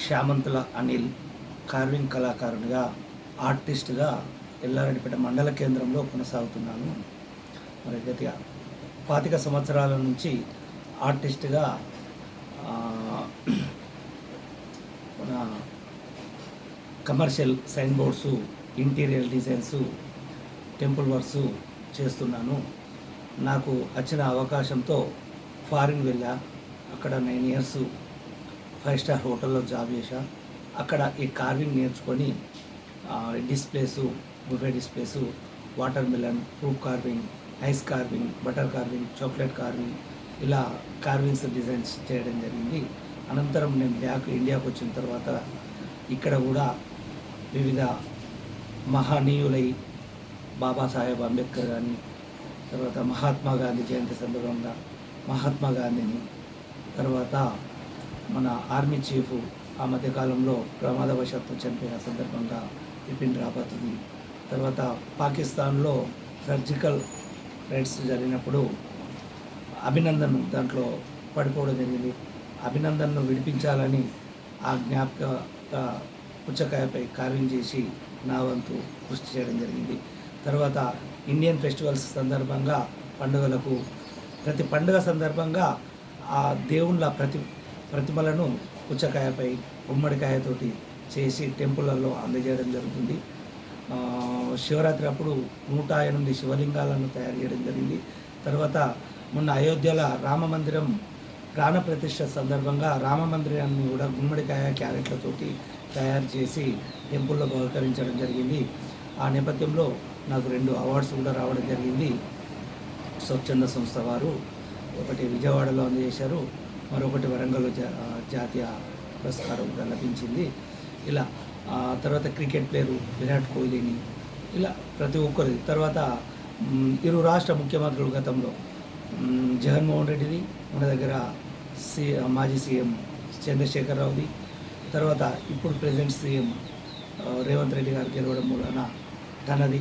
శ్యామంతుల Anil carving కళాకారునిగా ఆర్టిస్ట్గా ఎల్లారెడ్డిపేట మండల కేంద్రంలో కొనసాగుతున్నాను. మరి గత 25 సంవత్సరాల నుంచి ఆర్టిస్ట్గా మన commercial sign boards, interior designs, temple works చేస్తున్నాను. నాకు వచ్చిన అవకాశంతో ఫారిన్ వెళ్ళా. అక్కడ 9 ఇయర్స్ 5 స్టార్ హోటల్లో జాబ్ చేశా. అక్కడ ఈ కార్వింగ్ నేర్చుకొని displays, buffet displays, watermelon, fruit carving, ice carving, butter carving, chocolate carving, ఇలా కార్వింగ్స్ డిజైన్స్ చేయడం జరిగింది. అనంతరం నేను ఇండియాకు వచ్చిన తర్వాత ఇక్కడ కూడా వివిధ మహనీయులై బాబాసాహెబ్ అంబేద్కర్ కానీ, తర్వాత మహాత్మా గాంధీ జయంతి సందర్భంగా మహాత్మా గాంధీని, తర్వాత మన ఆర్మీ చీఫ్ ఆ మధ్యకాలంలో ప్రమాదవశాత్తు చనిపోయిన సందర్భంగా బిపిన్ రావత్ది, తర్వాత పాకిస్తాన్లో సర్జికల్ రైట్స్ జరిగినప్పుడు అభినందన్ దాంట్లో పడిపోవడం జరిగింది. అభినందన్ను విడిపించాలని ఆ జ్ఞాపక పుచ్చకాయపై కార్వింగ్ చేసి నా వంతు కృషి చేయడం జరిగింది. తర్వాత ఇండియన్ ఫెస్టివల్స్ సందర్భంగా పండుగలకు ప్రతి పండుగ సందర్భంగా ఆ దేవుళ్ళ ప్రతిమలను పుచ్చకాయపై గుమ్మడికాయతోటి చేసి టెంపుల్లలో అందజేయడం జరుగుతుంది. శివరాత్రి అప్పుడు 108 శివలింగాలను తయారు చేయడం జరిగింది. తర్వాత మొన్న అయోధ్యలో రామమందిరం ప్రాణ ప్రతిష్ఠ సందర్భంగా రామమందిరాన్ని కూడా గుమ్మడికాయ క్యారెట్లతోటి తయారు చేసి టెంపుల్లో బహుకరించడం జరిగింది. ఆ నేపథ్యంలో నాకు 2 అవార్డ్స్ కూడా రావడం జరిగింది. స్వచ్ఛంద సంస్థ వారు ఒకటి విజయవాడలో అందజేశారు, మరొకటి వరంగల్లో జాతీయ పురస్కారం కూడా లభించింది. ఇలా తర్వాత క్రికెట్ ప్లేయరు విరాట్ కోహ్లీని, ఇలా ప్రతి ఒక్కరి తర్వాత 2 రాష్ట్ర ముఖ్యమంత్రులు గతంలో జగన్మోహన్ రెడ్డిది, మన దగ్గర మాజీ సీఎం చంద్రశేఖరరావుది, తర్వాత ఇప్పుడు ప్రెసిడెంట్ సీఎం రేవంత్ రెడ్డి గారు గెలవడం మూలన తనది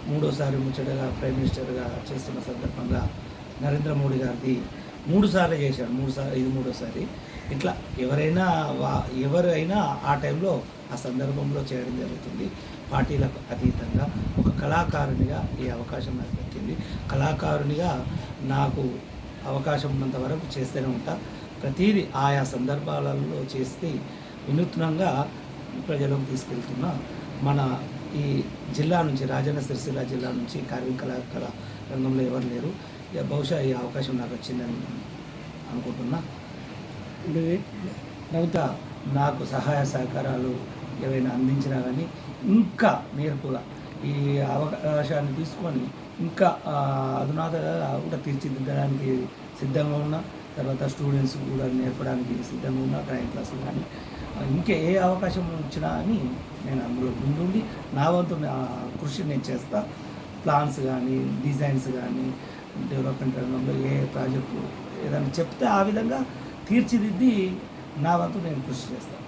3వ ముచ్చటగా ప్రైమ్ మినిస్టర్గా చేస్తున్న సందర్భంగా నరేంద్ర మోడీ గారిది 3 సార్లు చేశారు. ఇది 3వసారి. ఇట్లా ఎవరైనా ఆ టైంలో ఆ సందర్భంలో చేయడం జరుగుతుంది. పార్టీలకు అతీతంగా ఒక కళాకారునిగా ఈ అవకాశం నాకు దక్కింది. కళాకారునిగా నాకు అవకాశం ఉన్నంత వరకు చేస్తూనే ఉంటా. ప్రతిదీ ఆయా సందర్భాలలో చేస్తే వినూత్నంగా ప్రజలకు తీసుకెళ్తున్న మన ఈ జిల్లా నుంచి, రాజన్న సిరిసిల్ల జిల్లా నుంచి కార్మిక కళ రంగంలో ఎవరు లేరు. బహుశా ఈ అవకాశం నాకు వచ్చిందని అనుకుంటున్నా. ప్రభుత్వ నాకు సహాయ సహకారాలు ఏవైనా అందించినా కానీ ఇంకా నేర్పుగా ఈ అవకాశాన్ని తీసుకొని ఇంకా అధునాతగా కూడా తీర్చిదిద్దడానికి సిద్ధంగా ఉన్నా. తర్వాత స్టూడెంట్స్ కూడా నేర్పడానికి సిద్ధంగా ఉన్నా. డ్రాయింగ్ క్లాసులు కానీ ఇంకే ఏ అవకాశం వచ్చినా అని నేను అందులో ముందుండి నా వంతు కృషి నేను చేస్తా. ప్లాన్స్ కానీ, డిజైన్స్ కానీ, డెవలప్మెంట్ రంగంలో ఏ ప్రాజెక్టు ఏదైనా చెప్తే ఆ విధంగా తీర్చిదిద్ది నా వంతు నేను కృషి చేస్తాను.